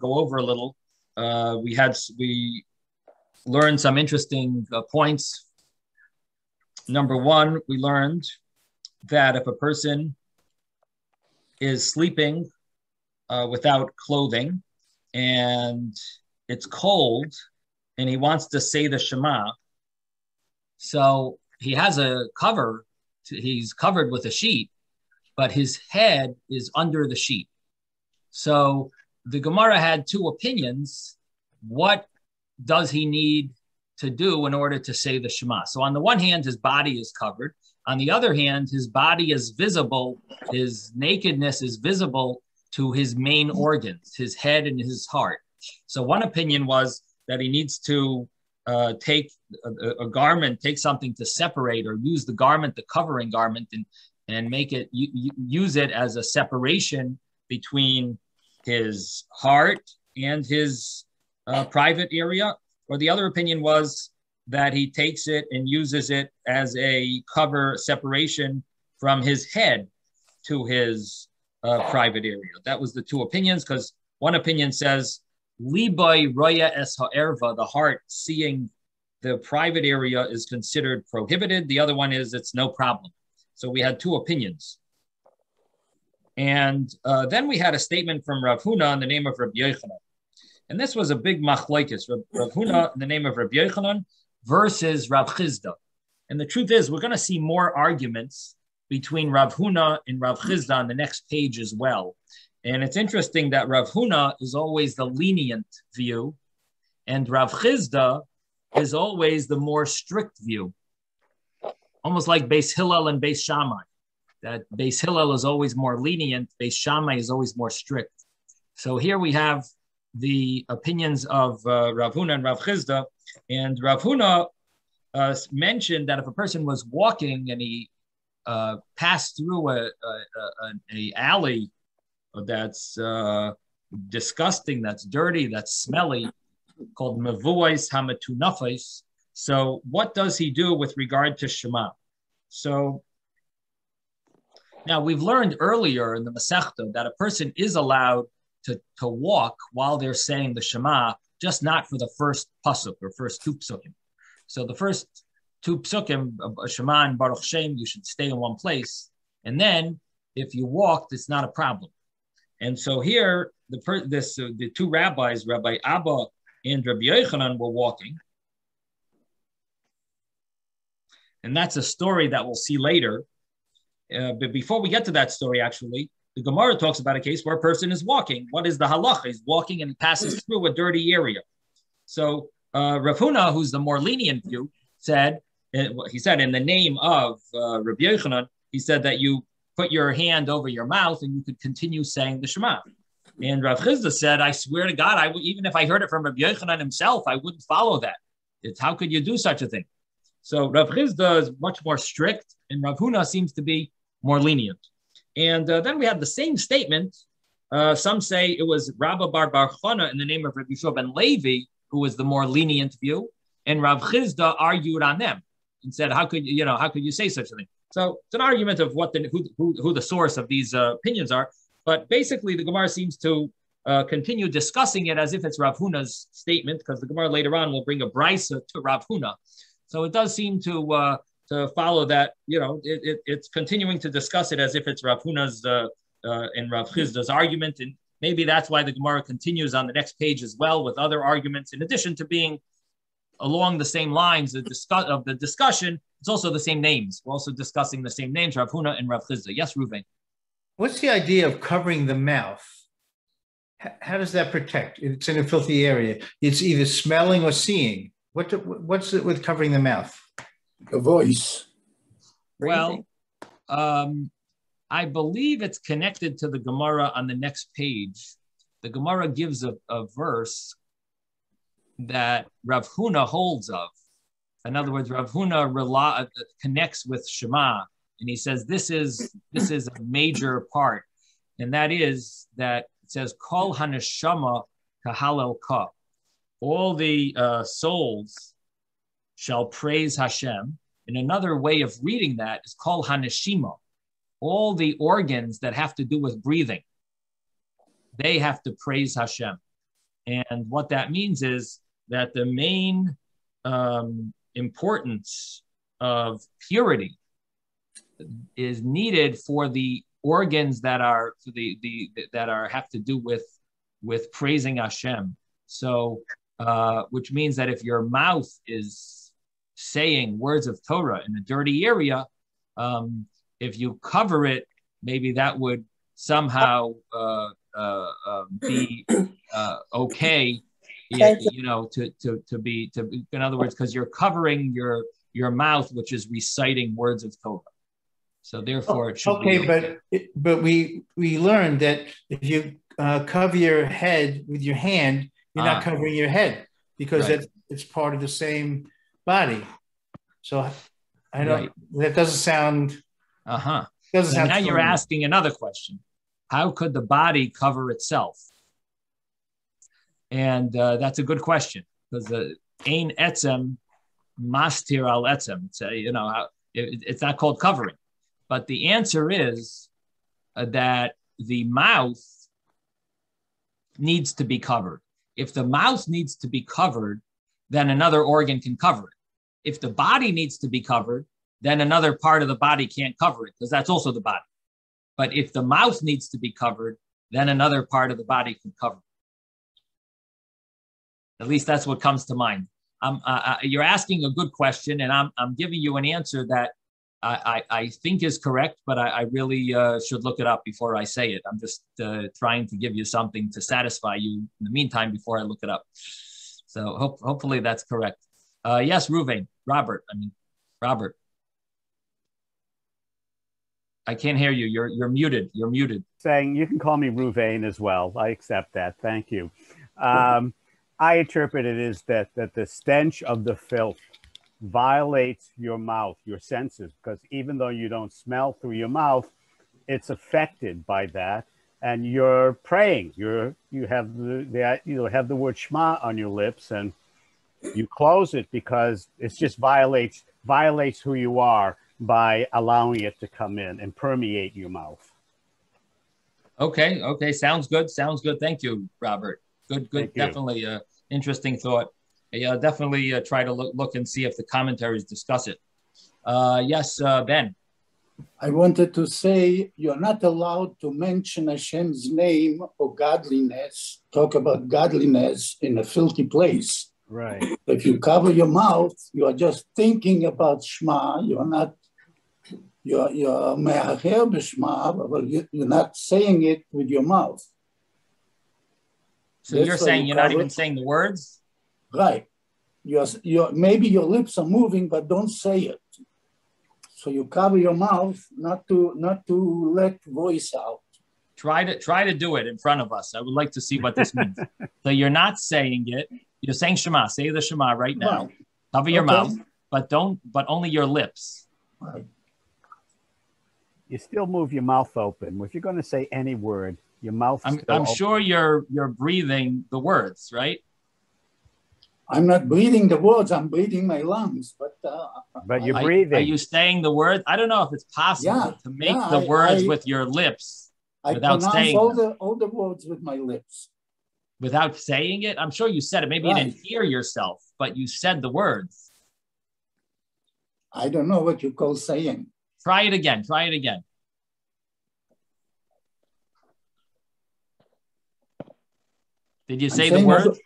go over a little. We learned some interesting points. Number one, we learned that if a person is sleeping without clothing and it's cold and he wants to say the Shema, so he has a cover, he's covered with a sheet, but his head is under the sheet. So the Gemara had two opinions. What does he need to do in order to say the Shema? So on the one hand, his body is covered. On the other hand, his body is visible. His nakedness is visible to his main organs, his head and his heart. So one opinion was that he needs to take a garment, take something to separate, or use the garment, the covering garment, and make it, use it as a separation between his heart and his private area. Or the other opinion was that he takes it and uses it as a cover separation from his head to his private area. That was the two opinions, because one opinion says, Libai roya es ha'erva, the heart seeing the private area is considered prohibited. The other one is it's no problem. So we had two opinions. And then we had a statement from Rav Huna in the name of Rabbi Yochanan. And this was a big machlokes, Rav Huna in the name of Rabbi Yochanan versus Rav Chizda. And the truth is, we're going to see more arguments between Rav Huna and Rav Chizda on the next page as well. And it's interesting that Rav Huna is always the lenient view, and Rav Chizda is always the more strict view. Almost like Beis Hillel and Beis Shammai. That Beis Hillel is always more lenient, Beis Shammai is always more strict. So here we have the opinions of Rav Huna and Rav Chizda. And Rav Huna mentioned that if a person was walking and he passed through a alley that's disgusting, that's dirty, that's smelly, called Mevuais Hamatunafais. So what does he do with regard to Shema? So now we've learned earlier in the Masechta that a person is allowed to walk while they're saying the Shema, just not for the first pasuk or first two psukim. So the first two psukim, Shema and Baruch Shem, you should stay in one place. And then if you walked, it's not a problem. And so here, the two rabbis, Rabbi Abba and Rabbi Yochanan, were walking. And that's a story that we'll see later. But before we get to that story, actually, the Gemara talks about a case where a person is walking. What is the halacha? He's walking and he passes through a dirty area. So Rav Huna, who's the more lenient view, said in the name of Rabbi Yochanan, he said that you put your hand over your mouth and you could continue saying the Shema. And Rav Chizda said, I swear to God, even if I heard it from Rabbi Yochanan himself, I wouldn't follow that. How could you do such a thing? So Rav Chizda is much more strict, and Rav Huna seems to be more lenient. And then we have the same statement. Some say it was Rabba Bar Chana in the name of Rabbi Yeshua ben Levi, who was the more lenient view, and Rav Chizda argued on them and said, how could you say such a thing? So it's an argument of who the source of these opinions are. But basically, the Gemara seems to continue discussing it as if it's Rav Huna's statement, because the Gemara later on will bring a brisa to Rav Huna. So it does seem to follow that, it's continuing to discuss it as if it's Rav Huna's and Rav Chizda's argument. And maybe that's why the Gemara continues on the next page as well with other arguments. In addition to being along the same lines of the discussion, it's also the same names. We're also discussing the same names, Rav Huna and Rav Chizda. Yes, Ruven? What's the idea of covering the mouth? How does that protect? It's in a filthy area. It's either smelling or seeing. What's it with covering the mouth? A voice. Well, I believe it's connected to the Gemara on the next page. The Gemara gives a verse that Rav Huna holds of. In other words, Rav Huna connects with Shema, and he says this is a major part, and that is that it says Kol Haneshama Kahalel Ka. All the souls shall praise Hashem. And another way of reading that is Kol Haneshima. All the organs that have to do with breathing, they have to praise Hashem. And what that means is that the main importance of purity is needed for the organs that are have to do with praising Hashem. So, which means that if your mouth is saying words of Torah in a dirty area, if you cover it, maybe that would somehow be okay. To be in other words, because you're covering your mouth, which is reciting words of Torah. So therefore, it should be okay. But we learned that if you cover your head with your hand, you're not covering your head because it's part of the same body. So I don't. That doesn't sound. Doesn't sound. Now you're asking another question: how could the body cover itself? And that's a good question because ein etzem mastir al etzem. It's not called covering. But the answer is that the mouth needs to be covered. If the mouth needs to be covered, then another organ can cover it. If the body needs to be covered, then another part of the body can't cover it because that's also the body. But if the mouth needs to be covered, then another part of the body can cover it. At least that's what comes to mind. You're asking a good question, and I'm giving you an answer that I think is correct, but I really should look it up before I say it. I'm just trying to give you something to satisfy you in the meantime before I look it up. So hopefully that's correct. Yes, Ruvain, Robert. I can't hear you. You're muted. You're muted. Saying you can call me Ruvain as well. I accept that. Thank you. I interpret it as that the stench of the filth violates your mouth, your senses, because even though you don't smell through your mouth, it's affected by that. And you're praying. You have the word Shema on your lips, and you close it because it just violates who you are by allowing it to come in and permeate your mouth. Okay. Sounds good. Thank you, Robert. Good. Definitely interesting thought. Yeah, definitely try to look and see if the commentaries discuss it. Yes, Ben. I wanted to say you're not allowed to mention Hashem's name or godliness, talk about godliness in a filthy place. Right. If you cover your mouth, you are just thinking about Shema. You're me'acher b'Shema, but you're not saying it with your mouth. So you're saying you're not even saying the words? Right. Maybe your lips are moving, but don't say it. So you cover your mouth, not to let voice out. Try to do it in front of us. I would like to see what this means. So you're not saying it. You're saying Shema. Say the Shema right now. Right. Cover your mouth, but only your lips. Right. You still move your mouth open. If you're going to say any word, your mouth. I'm sure you're breathing the words, right? I'm not breathing the words. I'm breathing my lungs. But you're breathing. Are you saying the words? I don't know if it's possible to make the words with your lips without saying all the words with my lips. Without saying it? I'm sure you said it. Maybe you didn't hear yourself, but you said the words. I don't know what you call saying. Try it again. Did you say the words?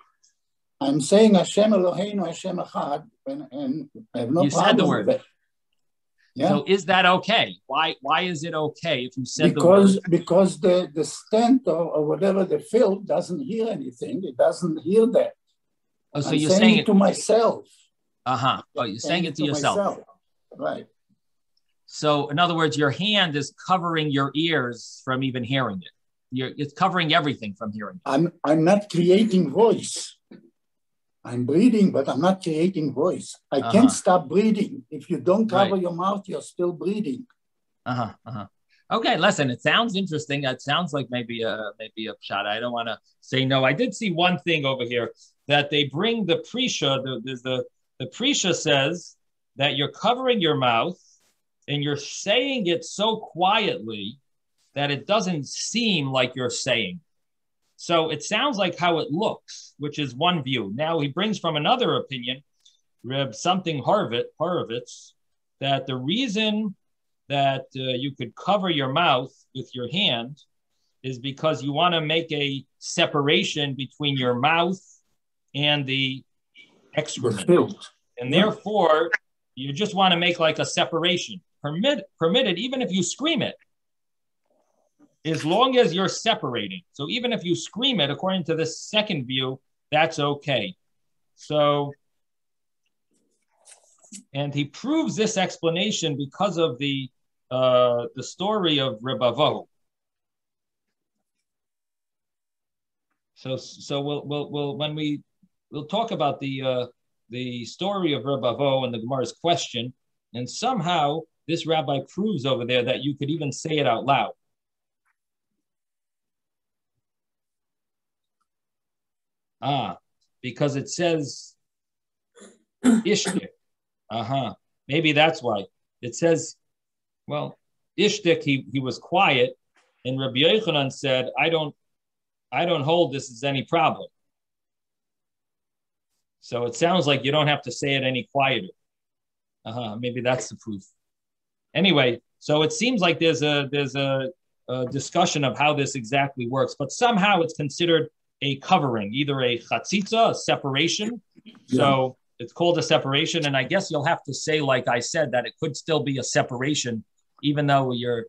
I'm saying Hashem Eloheinu, Hashem Echad, and I have no problem. You said the word. Yeah. So is that okay? Why is it okay if you said the word? Because the stent or whatever the filth doesn't hear anything. It doesn't hear that. Oh, so I'm you're saying it to myself. Oh, you're saying it to yourself. Myself. Right. So in other words, your hand is covering your ears from even hearing it. It's covering everything from hearing it. I'm not creating voice. I'm breathing, but I'm not creating voice. I can't stop breathing. If you don't cover your mouth, you're still breathing. Okay, listen, it sounds interesting. It sounds like maybe a shot. I don't want to say no. I did see one thing over here that they bring the Prisha. The Prisha says that you're covering your mouth and you're saying it so quietly that it doesn't seem like you're saying. So it sounds like how it looks, which is one view. Now he brings from another opinion, Reb something Horovitz, that the reason that you could cover your mouth with your hand is because you want to make a separation between your mouth and the excrement. And therefore, you just want to make like a separation. Permitted, even if you scream it, as long as you're separating. So even if you scream it, according to this second view, that's okay. So, and he proves this explanation because of the story of Rebavo. So we'll talk about the story of Rebavo and the Gemara's question, and somehow this rabbi proves over there that you could even say it out loud. Because it says ishtik. Maybe that's why. It says, well, ishtik, he was quiet, and Rabbi Yochanan said, I don't hold this as any problem. So it sounds like you don't have to say it any quieter. Maybe that's the proof. Anyway, so it seems like there's a discussion of how this exactly works, but somehow it's considered a covering, either a chatzitza, a separation. Yeah. So it's called a separation, and I guess you'll have to say, like I said, that it could still be a separation, even though you're,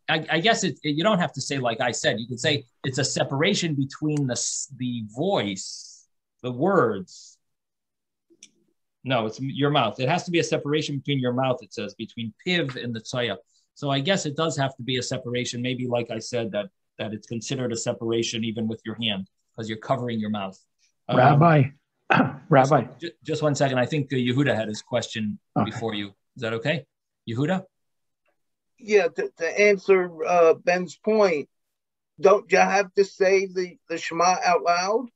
I guess you don't have to say like I said. You could say it's a separation between the voice, the words. No, it's your mouth. It has to be a separation between your mouth, it says, between piv and the tzaya. So I guess it does have to be a separation, maybe like I said, that it's considered a separation even with your hand, because you're covering your mouth. Rabbi. Just 1 second. I think Yehuda had his question before you. Is that okay? Yehuda? Yeah, to answer Ben's point, don't you have to say the Shema out loud?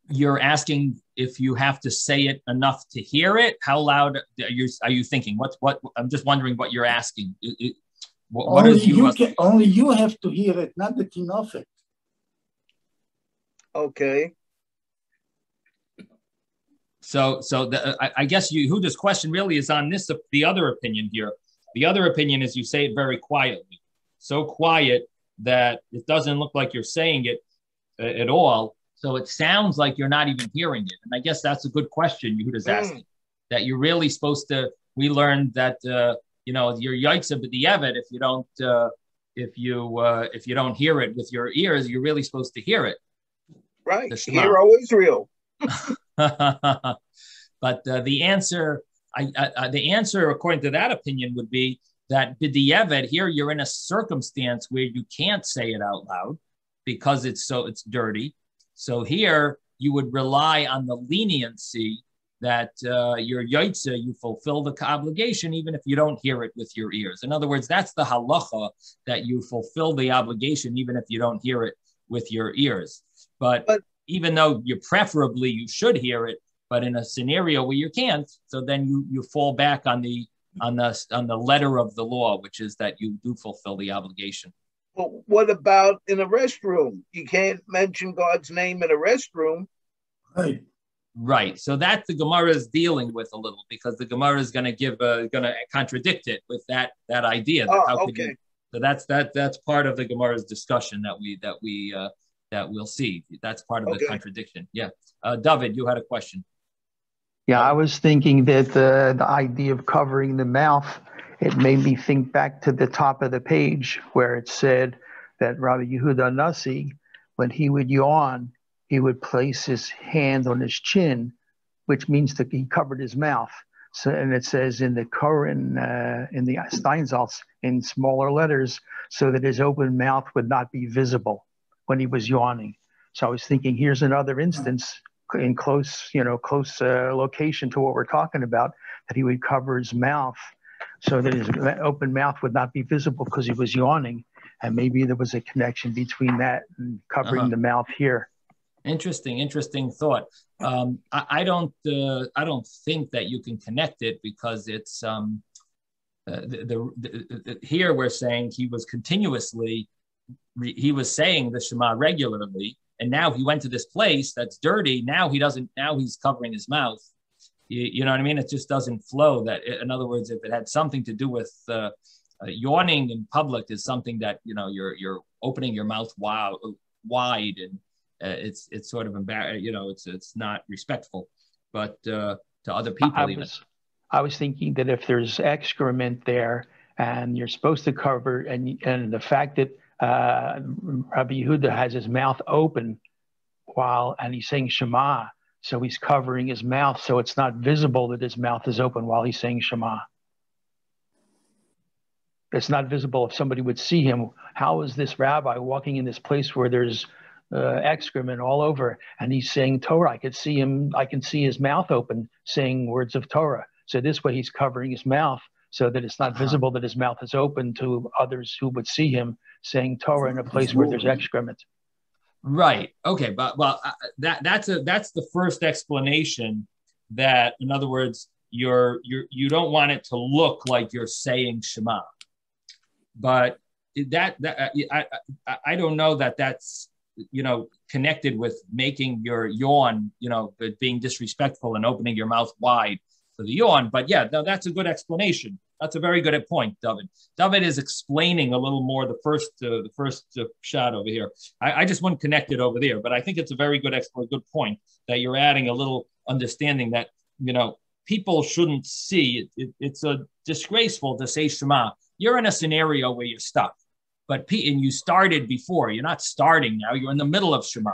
You're asking if you have to say it enough to hear it. How loud are you thinking? What? I'm just wondering what you're asking. Only you have to hear it, not the tinofet. Okay. So I guess Yehuda's question really is on this, the other opinion here. The other opinion is you say it very quietly, so quiet that it doesn't look like you're saying it at all. So it sounds like you're not even hearing it. And I guess that's a good question Yehuda's asking. That you're really supposed to. We learned that you're yaitza b'di'evet if you don't hear it with your ears, you're really supposed to hear it. Right. Hear always real. But the answer according to that opinion would be that b'di'evet, here you're in a circumstance where you can't say it out loud because it's dirty. So here you would rely on the leniency that your yaitza, you fulfill the obligation even if you don't hear it with your ears. In other words, that's the halacha, that you fulfill the obligation even if you don't hear it with your ears. But even though you should hear it, but in a scenario where you can't, so then you fall back on the letter of the law, which is that you do fulfill the obligation. Well, what about in a restroom? You can't mention God's name in a restroom. Right. So that the Gemara is dealing with a little, because the Gemara is going to contradict it with that idea. So that's part of the Gemara's discussion that we'll see. That's part of the contradiction. Yeah. David, you had a question. Yeah, I was thinking that the idea of covering the mouth, it made me think back to the top of the page where it said that Rabbi Yehuda Nasi, when he would yawn, he would place his hand on his chin, which means that he covered his mouth. So, and it says in the Steinsaltz in smaller letters, so that his open mouth would not be visible when he was yawning. So I was thinking, here's another instance in close location to what we're talking about, that he would cover his mouth so that his open mouth would not be visible because he was yawning. And maybe there was a connection between that and covering the mouth here. Interesting thought. I don't think that you can connect it, because it's here we're saying he was continuously, he was saying the Shema regularly, and now he went to this place that's dirty. Now he doesn't. Now he's covering his mouth. You know what I mean? It just doesn't flow. That, in other words, if it had something to do with yawning in public, is something that you're opening your mouth wide, and it's sort of embarrassing. It's not respectful, but to other people I was thinking that if there's excrement there and you're supposed to cover, and the fact that Rabbi Yehuda has his mouth open and he's saying Shema, so he's covering his mouth, so it's not visible that his mouth is open while he's saying Shema. It's not visible. If somebody would see him, how is this rabbi walking in this place where there's excrement all over and he's saying Torah? I could see him. I can see his mouth open saying words of Torah. So this way he's covering his mouth so that it's not visible that his mouth is open to others who would see him saying Torah in a place where there's excrement. Right. Okay. But that's the first explanation. That, in other words, you don't want it to look like you're saying Shema. But I don't know that that's connected with making your yawn, being disrespectful and opening your mouth wide for the yawn. But yeah, no, that's a good explanation. That's a very good point, David. David is explaining a little more the first shot over here. I just wouldn't connect it over there, but I think it's a very good point that you're adding a little understanding that people shouldn't see it. It's a disgraceful to say Shema. You're in a scenario where you're stuck, and you started before. You're not starting now. You're in the middle of Shema.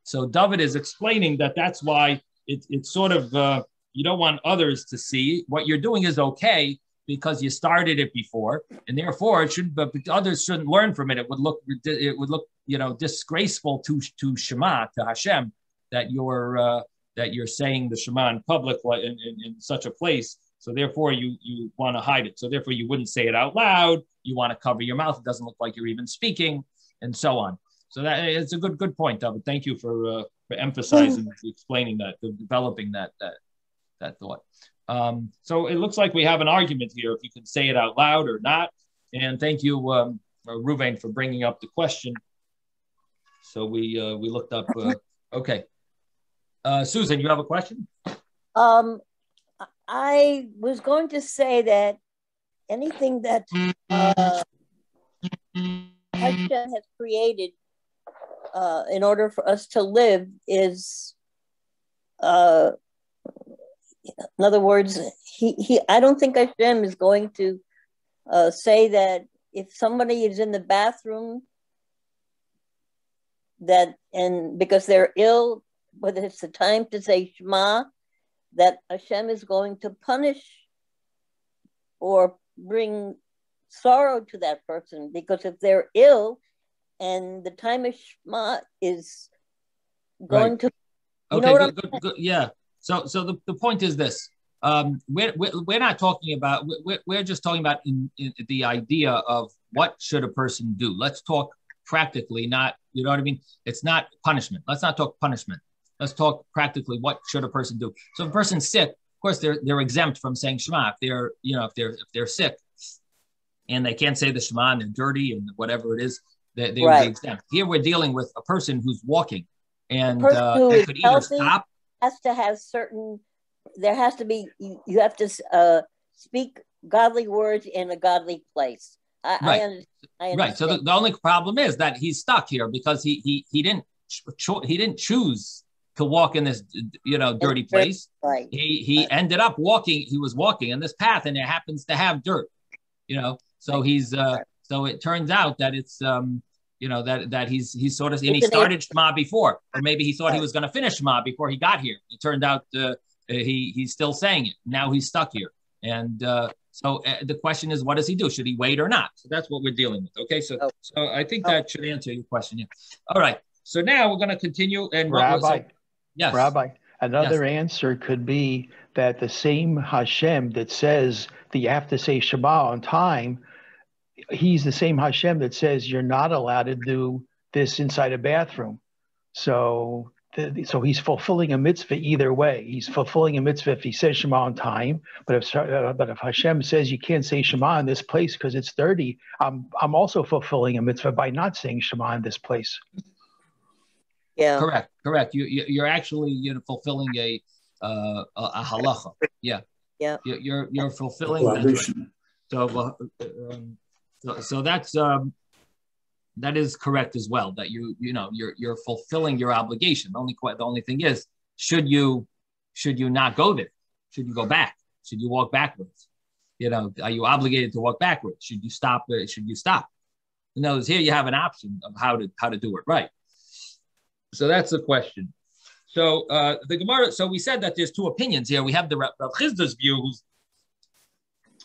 So David is explaining that that's why it's sort of you don't want others to see what you're doing is okay because you started it before, and therefore but others shouldn't learn from it. It would look disgraceful to Shema, to Hashem, that you're saying the Shema in public in such a place. So therefore, you want to hide it. So therefore, you wouldn't say it out loud. You want to cover your mouth. It doesn't look like you're even speaking, and so on. So that it's a good point, David. Thank you for emphasizing, explaining that, developing that thought. So it looks like we have an argument here, if you can say it out loud or not. And thank you, Ruvain, for bringing up the question. So we looked up. Okay, Susan, you have a question? I was going to say that anything that Hashem has created in order for us to live is, in other words, I don't think Hashem is going to say that if somebody is in the bathroom and because they're ill, whether it's the time to say Shema, that Hashem is going to punish or bring sorrow to that person, because if they're ill and the time of Shema is going to, good. Yeah. So the point is this: we're not talking about. We're just talking about in the idea of what should a person do. Let's talk practically, not, you know what I mean? It's not punishment. Let's not talk punishment. Let's talk practically. What should a person do? So if a person's sick, of course they're exempt from saying Shema. If they're sick and they can't say the Shema and they're dirty and whatever it is, they would be exempt. Here we're dealing with a person who's walking, and they could either stop. Has to have certain. There has to be. You have to speak godly words in a godly place. I understand. Right. So the only problem is that he's stuck here because he didn't choose to walk in this dirty place. Right. He ended up walking. He was walking in this path, and it happens to have dirt. So he's so it turns out that it's that he's sort of, and he started Shema before, or maybe he thought he was going to finish Shema before he got here. It turned out he's still saying it. Now he's stuck here, and so the question is, what does he do? Should he wait or not? So that's what we're dealing with. Okay, so I think that should answer your question. Yeah. All right. So now we're going to continue. And Rabbi, yes, Rabbi, another answer could be that the same Hashem that says that you have to say Shema on time, he's the same Hashem that says you're not allowed to do this inside a bathroom. So so he's fulfilling a mitzvah either way. He's fulfilling a mitzvah if he says Shema on time. But if Hashem says you can't say Shema in this place because it's dirty, I'm also fulfilling a mitzvah by not saying Shema in this place. Yeah. Correct. You're actually fulfilling a halacha. Yeah. Yeah. You're fulfilling that. So that's that is correct as well. That you're fulfilling your obligation. The only thing is, should you not go there? Should you go back? Should you walk backwards? Are you obligated to walk backwards? Should you stop? Should you stop? Here you have an option of how to do it right. So that's the question. So the Gemara. So we said that there's two opinions here. We have the Rav Chizda's view,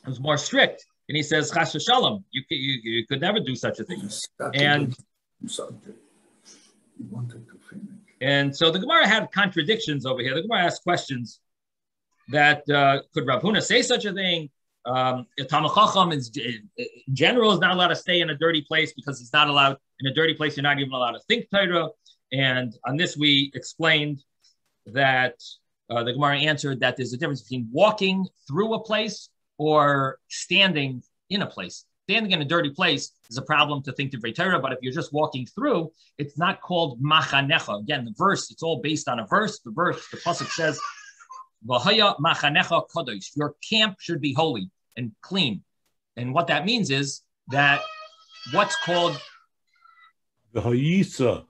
who's more strict, and he says Chas v'shalom, you could never do such a thing. And so the Gemara had contradictions over here. The Gemara asked questions that could Rav Huna say such a thing? Talmud Chacham in general is not allowed to stay in a dirty place because he's not allowed in a dirty place. You're not even allowed to think Torah. And on this, we explained that the Gemara answered that there's a difference between walking through a place or standing in a place. Standing in a dirty place is a problem to think Divrei Torah, but if you're just walking through, it's not called machanecha. Again, the verse, it's all based on a verse. The pasuk says, "V'haya machanecha kadosh." Your camp should be holy and clean. And what that means is that what's called the hayisa.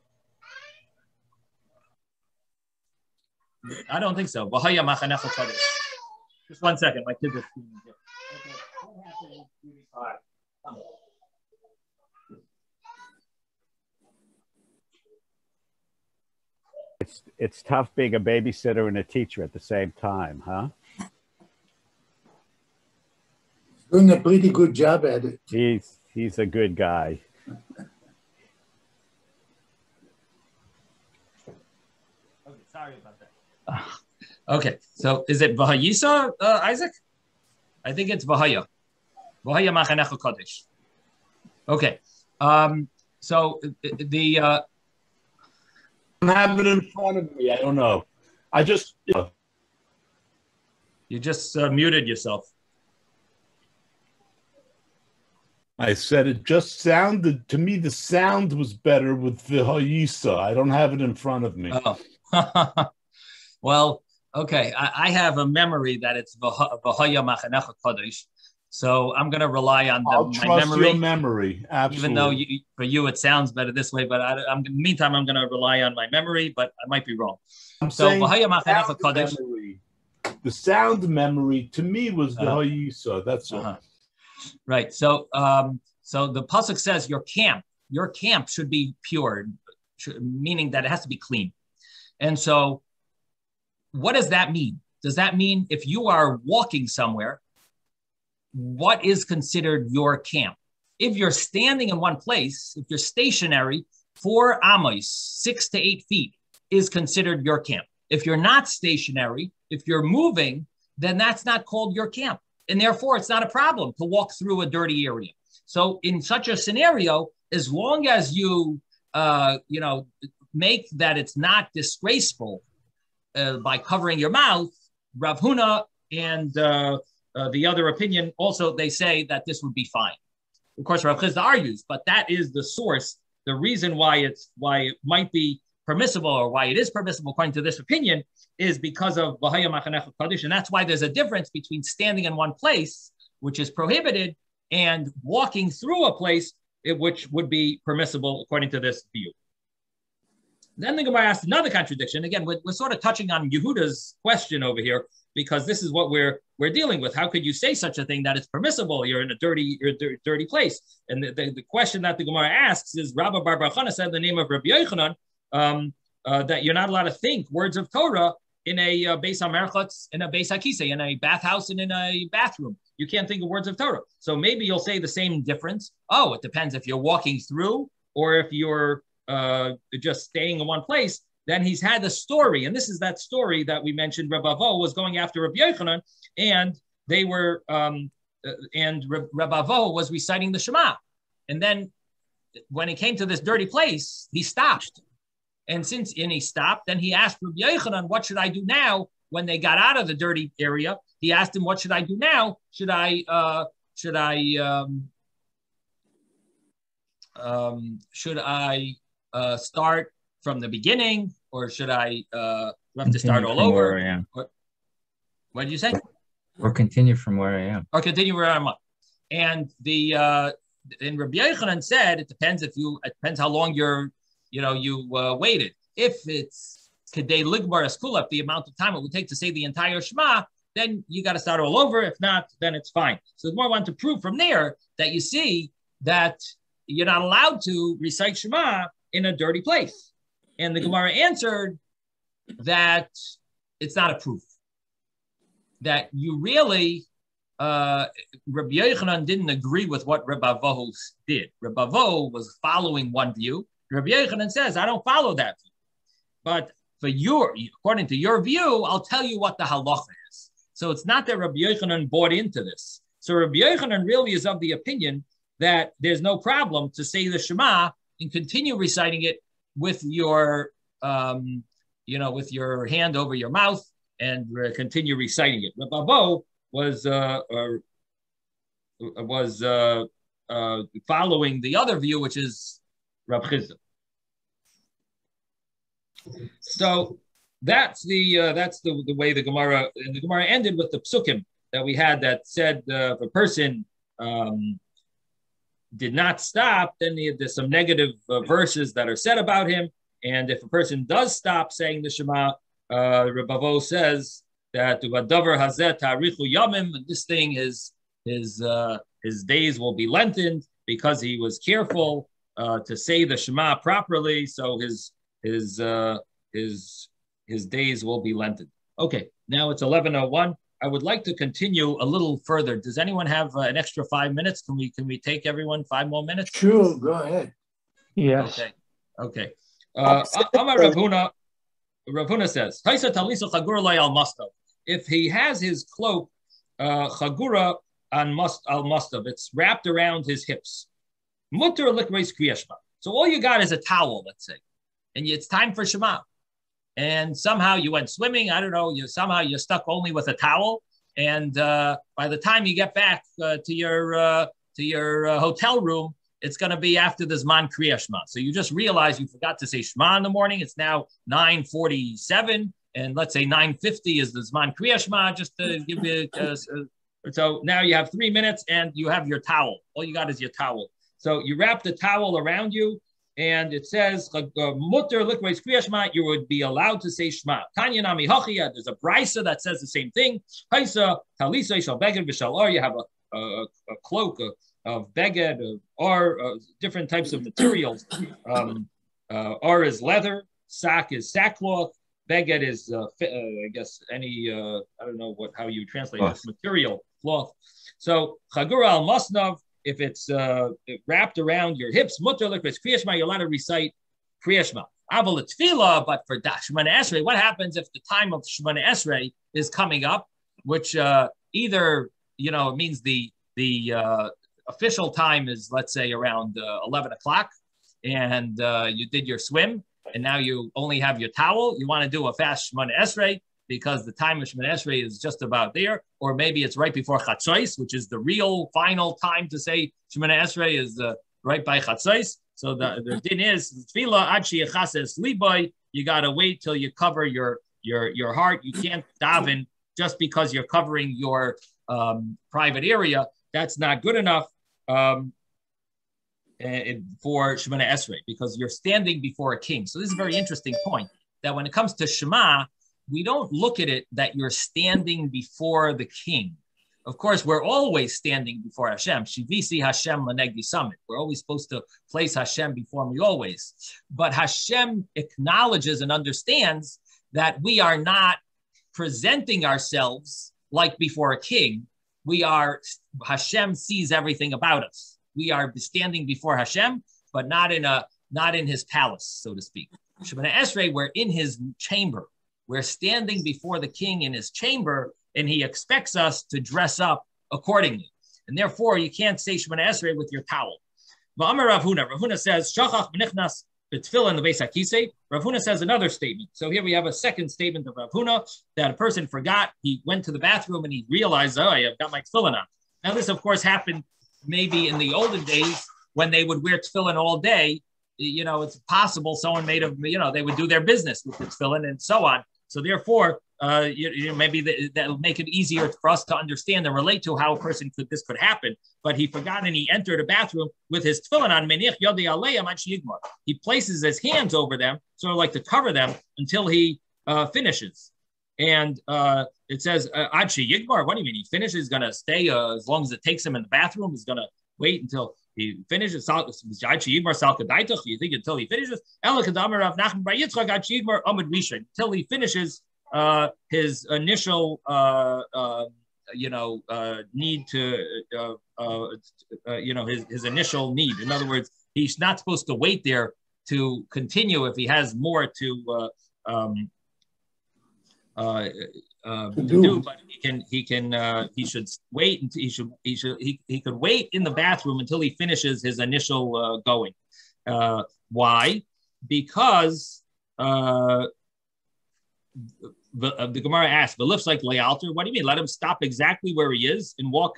I don't think so. V'haya machanecha kadosh. Just 1 second, my kids are screaming here. It's tough being a babysitter and a teacher at the same time, huh? He's doing a pretty good job at it. He's a good guy. Okay, sorry about that. Okay, so is it Vahayisa, Isaac? I think it's Vahaya. Vahaya Machanecha Kodesh. Okay, so the I don't have it in front of me. I don't know. I just you just muted yourself. I said it just sounded to me. The sound was better with the Hayisa. I don't have it in front of me. Oh, well, okay. I have a memory that it's Vahaya Machanecha Kodesh. So I'm going to rely on my memory. Your memory, absolutely. Even though for you it sounds better this way, but in the meantime I'm going to rely on my memory, but I might be wrong. I'm saying the sound memory to me was the Hayisa. That's all. Right. So so the pasuk says your camp should be pure, meaning that it has to be clean. And so what does that mean? Does that mean if you are walking somewhere, what is considered your camp? If you're standing in one place, if you're stationary, 4 amos, 6 to 8 feet, is considered your camp. If you're not stationary, if you're moving, then that's not called your camp. And therefore, it's not a problem to walk through a dirty area. So in such a scenario, as long as you, make that it's not disgraceful by covering your mouth, Rav Huna and the other opinion, also, they say that this would be fine. Of course, Rav Chizda argues, but that is the source, the reason why it might be permissible or why it is permissible according to this opinion is because of V'haya Machanecha Kadosh, and that's why there's a difference between standing in one place, which is prohibited, and walking through a place which would be permissible according to this view. Then the Gemara asked another contradiction. Again, we're sort of touching on Yehuda's question over here, because this is what we're dealing with. How could you say such a thing that it's permissible? You're in a dirty place. And the question that the Gemara asks is, Rabbi Bar Chana said in the name of Rabbi Yochanan that you're not allowed to think words of Torah in a Beis HaMerchatz, in a Beis HaKisei, in a bathhouse, and in a bathroom. You can't think of words of Torah. So maybe you'll say the same difference. Oh, it depends if you're walking through or if you're just staying in one place. Then he's had the story, and this is that story that we mentioned. Rabbi Avo was going after Rabbi Yochanan, and they were, and Rabbi Avo was reciting the Shema. And then when he came to this dirty place, he stopped. And he stopped, then he asked Rabbi Yochanan, what should I do now? When they got out of the dirty area, he asked him, what should I do now? Should I start from the beginning, or should I have to start all over? Where I am. What did you say? Or continue from where I am. Or continue where I'm at. And and Rabbi Yochanan said it depends how long you waited. If it's Kedei Ligbar Eskula, the amount of time it would take to say the entire Shema, then you got to start all over. If not, then it's fine. So the more I want to prove from there that you see that you're not allowed to recite Shema in a dirty place. And the Gemara answered that it's not a proof. That you really, Rabbi Yochanan didn't agree with what Rabbi Avohu did. Rabbi Avohu was following one view. Rabbi Yochanan says, I don't follow that view. But according to your view, I'll tell you what the halacha is. So it's not that Rabbi Yochanan bought into this. So Rabbi Yochanan really is of the opinion that there's no problem to say the Shema and continue reciting it with your, with your hand over your mouth and continue reciting it. Rabbi Avohu was following the other view, which is Rav Chisda. So that's the way the Gemara, and the Gemara ended with the psukim that we had that said if a person did not stop, then there's some negative verses that are said about him. And if a person does stop saying the Shema, Rabbi Avohu says that Vadavar Hazeh Tarichu Yamim, this thing his days will be lengthened because he was careful to say the Shema properly. So his days will be lengthened. Okay, now it's 11:01. I would like to continue a little further. Does anyone have an extra 5 minutes? Can we take everyone 5 more minutes? Sure, go ahead. Yes. Okay. Amar Rav Huna says, if he has his cloak, chagura al mustav, it's wrapped around his hips. Mutter likreis kriya shema. So all you got is a towel, let's say, and it's time for Shema. And somehow you went swimming. I don't know. You're stuck only with a towel. And by the time you get back to your hotel room, it's going to be after the Zman Kriya Shema. So you just realize you forgot to say Shema in the morning. It's now 9:47, and let's say 9:50 is the Zman Kriya Shema. Just to give you, so now you have 3 minutes, and you have your towel. All you got is your towel. So you wrap the towel around you. And it says, mutter likreis kriya shema, you would be allowed to say Shema. Tanya nami hachia, there's a brisa that says the same thing. Haisa, talisa, shal beged, v'shal or, you have a cloak of beged, or different types of materials. Or is leather, sak is sackcloth, beged is, I guess, any, I don't know how you translate this material, cloth. So, chagura al masnav, if it's wrapped around your hips, mutter likreis kriya shema, you're allowed to recite kriya shema. Aval tefillah, but for Shemana Esrei, what happens if the time of Shemana Esrei is coming up, which either it means the official time is, let's say, around 11 o'clock, and you did your swim, and now you only have your towel. You want to do a fast Shemana Esrei because the time of Shemana Esrei is just about there, or maybe it's right before Chatzos, which is the real final time to say Shemana Esrei is right by Chatzos. So the din is tefillah ad sheyachases liboy. You got to wait till you cover your heart. You can't daven just because you're covering your private area. That's not good enough for Shemana Esrei, because you're standing before a king. So this is a very interesting point, that when it comes to Shema, we don't look at it that you're standing before the king. Of course, we're always standing before Hashem. Shivisi Hashem Lanegdi Summit. We're always supposed to place Hashem before me always. But Hashem acknowledges and understands that we are not presenting ourselves like before a king. Hashem sees everything about us. We are standing before Hashem, but not in his palace, so to speak. Shemana Esrei, we're in his chamber. We're standing before the king in his chamber, and he expects us to dress up accordingly. And therefore, you can't say Shemana Esrei with your towel. Rav Huna says, Shachach b'nichnas tefillin the Beis HaKisei. Rav Huna says another statement. So here we have a second statement of Rav Huna that a person forgot. He went to the bathroom and he realized, oh, I've got my tefillin on. Now this, of course, happened maybe in the olden days when they would wear tefillin all day. You know, it's possible someone made a, you know, they would do their business with the tefillin and so on. So therefore, maybe that will make it easier for us to understand and relate to how a person this could happen. But he forgot and he entered a bathroom with his tefillin on. He places his hands over them, sort of like to cover them until he finishes. And it says, Ad Yigmar, what do you mean? He finishes, he's going to stay as long as it takes him in the bathroom. He's going to wait until he finishes. You think until he finishes? Until he finishes his initial, need to, his initial need. In other words, he's not supposed to wait there to continue if he has more to do, but he should wait until he could wait in the bathroom until he finishes his initial going. Why? Because the Gemara asks, "But lifts like layalter." What do you mean? Let him stop exactly where he is and walk,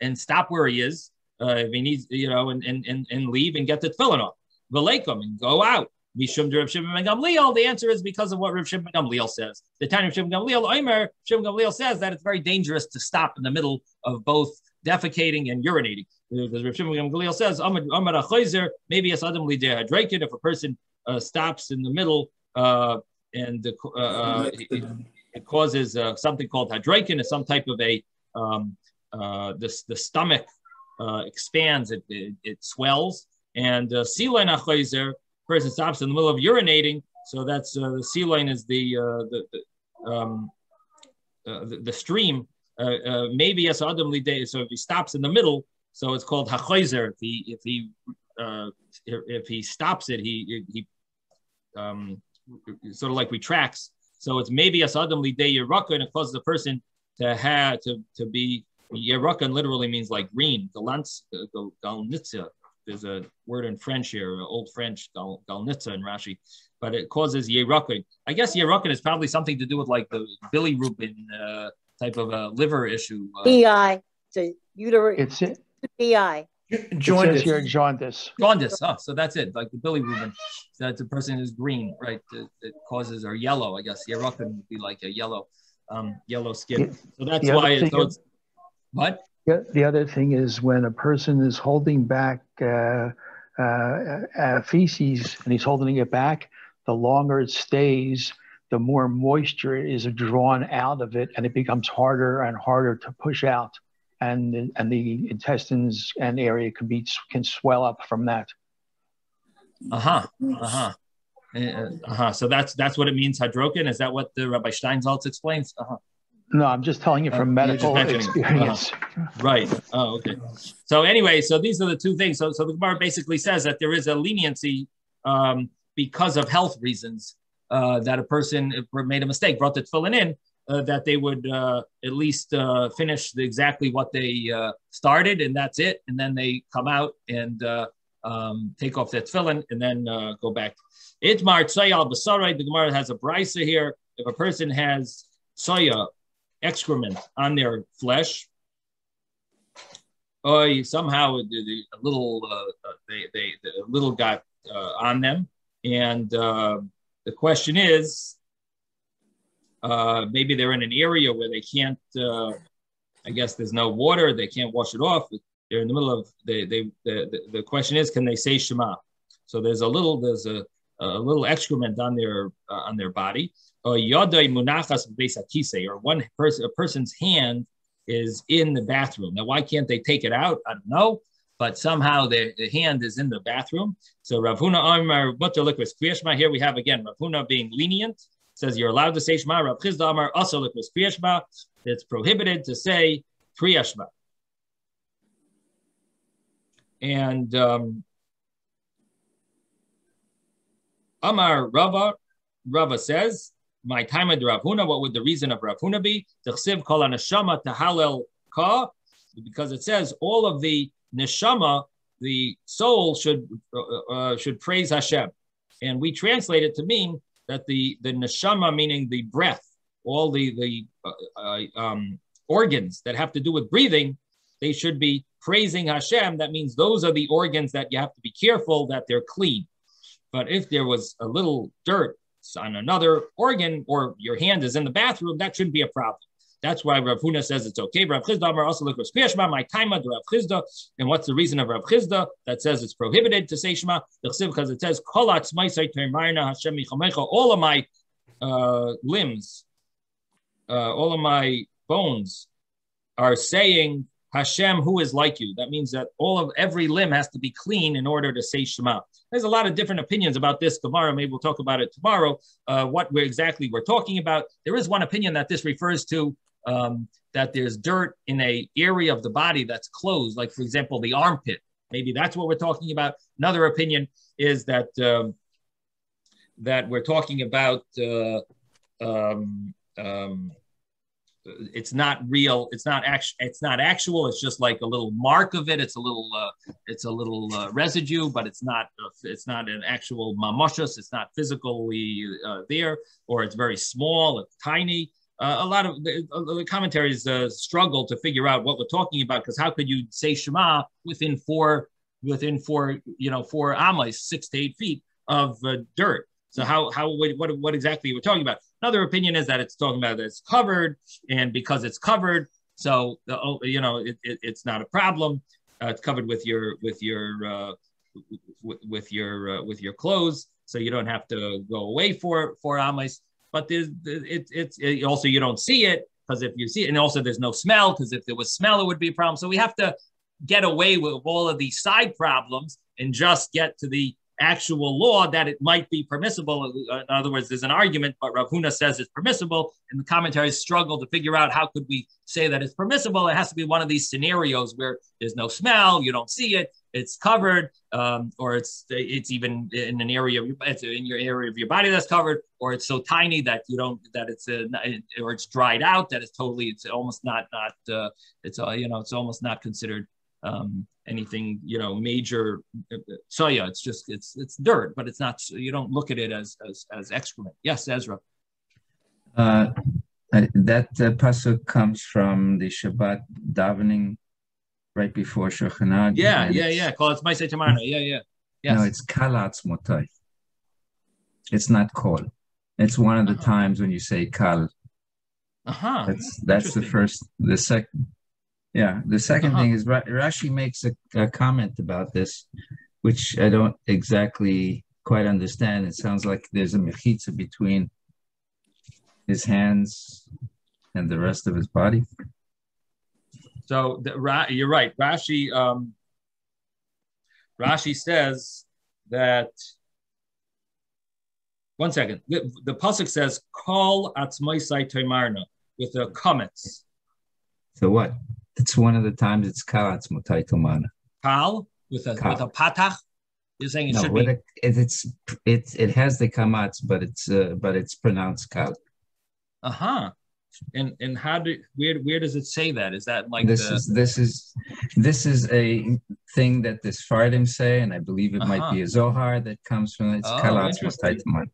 and stop where he is if he needs, and leave and get the tefillin off. V'leikum and go out. The answer is because of what Rav Shimon ben Gamliel says. The time Rav Shimon ben Gamliel says that it's very dangerous to stop in the middle of both defecating and urinating. Because Rav Shimon ben Gamliel says, maybe if a person stops in the middle and it causes something called hadroikin, is some type of the stomach expands, it swells, and silain achayzer. Person stops in the middle of urinating, so that's the sea line is the stream. Maybe as Adam Lidei. So if he stops in the middle, so it's called hachoizer. If he stops it, he sort of like retracts. So it's maybe as Adam Lidei Yeraka, and it causes the person to be Yeraka. Literally means like green. Galnitza. There's a word in French here, Old French, galnitza in Rashi, but it causes yerukin. I guess yerukin is probably something to do with like the bilirubin type of a liver issue. PI, so uterine. It's it. PI. Jaundice. It says here jaundice. Jaundice. Oh, so that's it. Like the bilirubin. So that's a person who's green, right? It causes or yellow. I guess yerukin would be like a yellow skin. So that's why it's what. The other thing is when a person is holding back feces and he's holding it back, the longer it stays, the more moisture is drawn out of it, and it becomes harder and harder to push out, and the intestines and area can swell up from that. So that's what it means, hadrokin. Is that what the Rabbi Steinsaltz explains? No, I'm just telling you from medical experience. Right. Oh, okay. So anyway, so these are the two things. So the Gemara basically says that there is a leniency because of health reasons that a person made a mistake, brought the tefillin in, that they would at least finish exactly what they started, and that's it. And then they come out and take off their tefillin and then go back. Itmar tsoya al basarai. The Gemara has a brisa here. If a person has tsoya, excrement on their flesh, or somehow a little got on them, and the question is, maybe they're in an area where they can't. I guess there's no water; they can't wash it off. They're in the middle of the question is, can they say Shema? So there's a little excrement on their body. Or a person's hand is in the bathroom. Now, why can't they take it out? I don't know, but somehow the hand is in the bathroom. So Rav Huna Amar Mutter Liquid Kriyashma. Here we have again Rav Huna being lenient, says you're allowed to say Shema. Rav Chizda Amar also Liquid Kriyashma. It's prohibited to say Kriyashma. And Amar Rava says, my time of Rav Huna, what would the reason of Rav Huna be? T'chsiv kol haneshama tahalel ka, because it says all of the neshama the soul should praise Hashem, and we translate it to mean that the neshama, meaning the breath, all the organs that have to do with breathing, they should be praising Hashem. That means those are the organs that you have to be careful that they're clean. But if there was a little dirt on another organ, or your hand is in the bathroom, that shouldn't be a problem. That's why Rav Huna says it's okay. Rav Chisda also look my taima to Rav Chisda. And what's the reason of Rav Chisda that says it's prohibited to say Shema? Because it says all of my limbs, all of my bones are saying Hashem, who is like you. That means that every limb has to be clean in order to say Shema. There's a lot of different opinions about this tomorrow. Maybe we'll talk about it tomorrow, what exactly we're talking about. There is one opinion that this refers to that there's dirt in an area of the body that's closed, like, for example, the armpit. Maybe that's what we're talking about. Another opinion is that that we're talking about it's not real. It's not actual. It's just like a little mark of it. It's a little residue, but it's not an actual mamoshus. It's not physically there, or it's very small, it's tiny. A lot of the commentaries struggle to figure out what we're talking about, because how could you say Shema within four amas, 6 to 8 feet of dirt? So what exactly we're talking about? Another opinion is that it's talking about that it's covered, and because it's covered, so it's not a problem. It's covered with your clothes, so you don't have to go away for amas. But it's also, you don't see it, because if you see it, and also there's no smell, because if there was smell, it would be a problem. So we have to get away with all of these side problems and just get to the actual law that it might be permissible. In other words, there's an argument, but Rav Huna says it's permissible, and the commentaries struggle to figure out how could we say that it's permissible. It has to be one of these scenarios where there's no smell, you don't see it, it's covered, or it's even in an area it's in your area of your body that's covered, or it's so tiny that you don't, that it's or it's dried out, that it's almost not it's almost not considered anything major. So yeah, it's just it's dirt, but it's not. You don't look at it as excrement. Yes, Ezra. That pasuk comes from the Shabbat davening right before Shochanah. Yeah. Call it Maaseh Tamarna. Yeah. Yes. No, it's kalatz motai. It's not kol. It's one of the times when you say kal. That's the first. The second. Yeah, the second thing is Rashi makes a comment about this, which I don't exactly quite understand. It sounds like there's a mechitza between his hands and the rest of his body. So you're right. Rashi says that. One second. The pasuk says kol atzmaisai toimarna with the comments. So what? It's one of the times it's kalatz motai tomana. Kal with a patach. You're saying it should be. It has the kamatz, but it's pronounced kal. And where does it say that? Is that like this is a thing that the Sfardim say, and I believe it might be a Zohar that comes from it. It's kalatz motai tomana.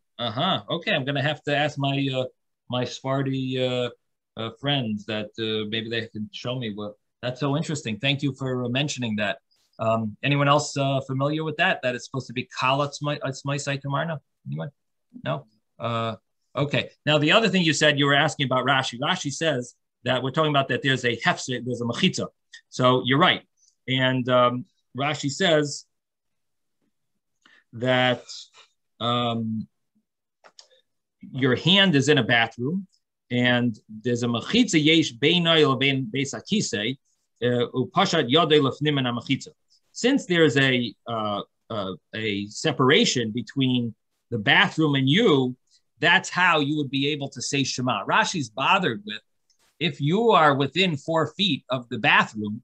Okay, I'm gonna have to ask my my Sephardi friends that maybe they can show me. What that's so interesting. Thank you for mentioning that. Anyone else familiar with that? That it's supposed to be kalatz maaseh tamarna? Anyone? No. Okay. Now the other thing you said, you were asking about Rashi. Rashi says that we're talking about that there's a hefsek, there's a mechitza. So you're right. And Rashi says that your hand is in a bathroom, and there's a mechitza yesh beinay lebein beis hakisei upashat yodei lefnim and mechitza. Since there's a separation between the bathroom and you, that's how you would be able to say Shema. Rashi's bothered with, if you are within 4 feet of the bathroom,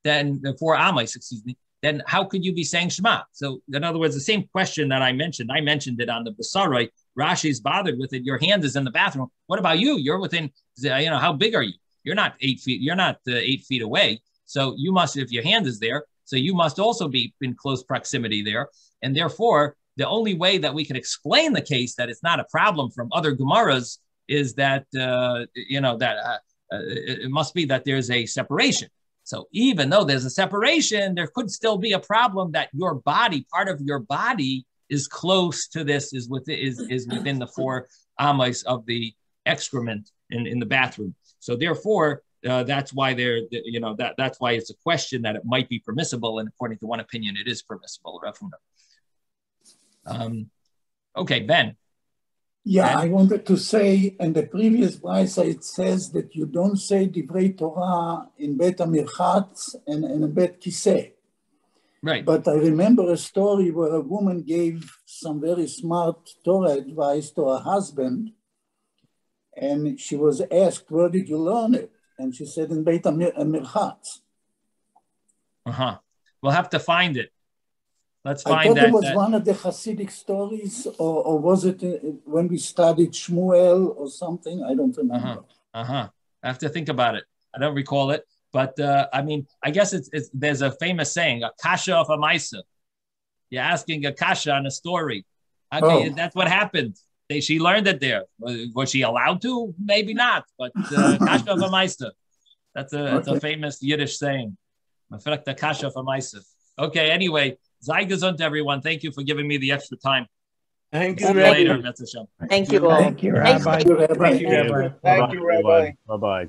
then 4 amas, then how could you be saying Shema? So in other words, the same question that I mentioned it on the Basaroi. Rashi's bothered with it. Your hand is in the bathroom. What about you? You're within, how big are you? You're not 8 feet. You're not 8 feet away. So you must, if your hand is there, So you must also be in close proximity there. And therefore, the only way that we can explain the case that it's not a problem from other Gemaras is that, it must be that there's a separation. So even though there's a separation, there could still be a problem that your body, part of your body, is close to this, is within the 4 amas of the excrement in the bathroom. So therefore, that's why that's why it's a question that it might be permissible, and according to one opinion, it is permissible. Okay, Ben. Yeah, Ben? I wanted to say in the previous brisa it says that you don't say divrei Torah in Bet HaMirchatz and in Bet Kiseh. Right. But I remember a story where a woman gave some very smart Torah advice to her husband, and she was asked, "Where did you learn it?" And she said, "In Beit HaMirchatz." We'll have to find it. Let's find I thought that. It was one of the Hasidic stories, or was it when we studied Shmuel or something? I don't remember. I have to think about it. I don't recall it. But I mean, I guess there's a famous saying, a kasha of a maisa. You're asking a kasha on a story. Okay, that's what happened. She learned it there. Was she allowed to? Maybe not. But kasha of a maisa. That's a famous Yiddish saying. The kasha of a maisa. Okay, anyway, sei gesund, everyone. Thank you for giving me the extra time. Thank you, later. Thank you all. Thank you, Rabbi. Thank you, Rabbi. Thank you, Rabbi. Bye-bye.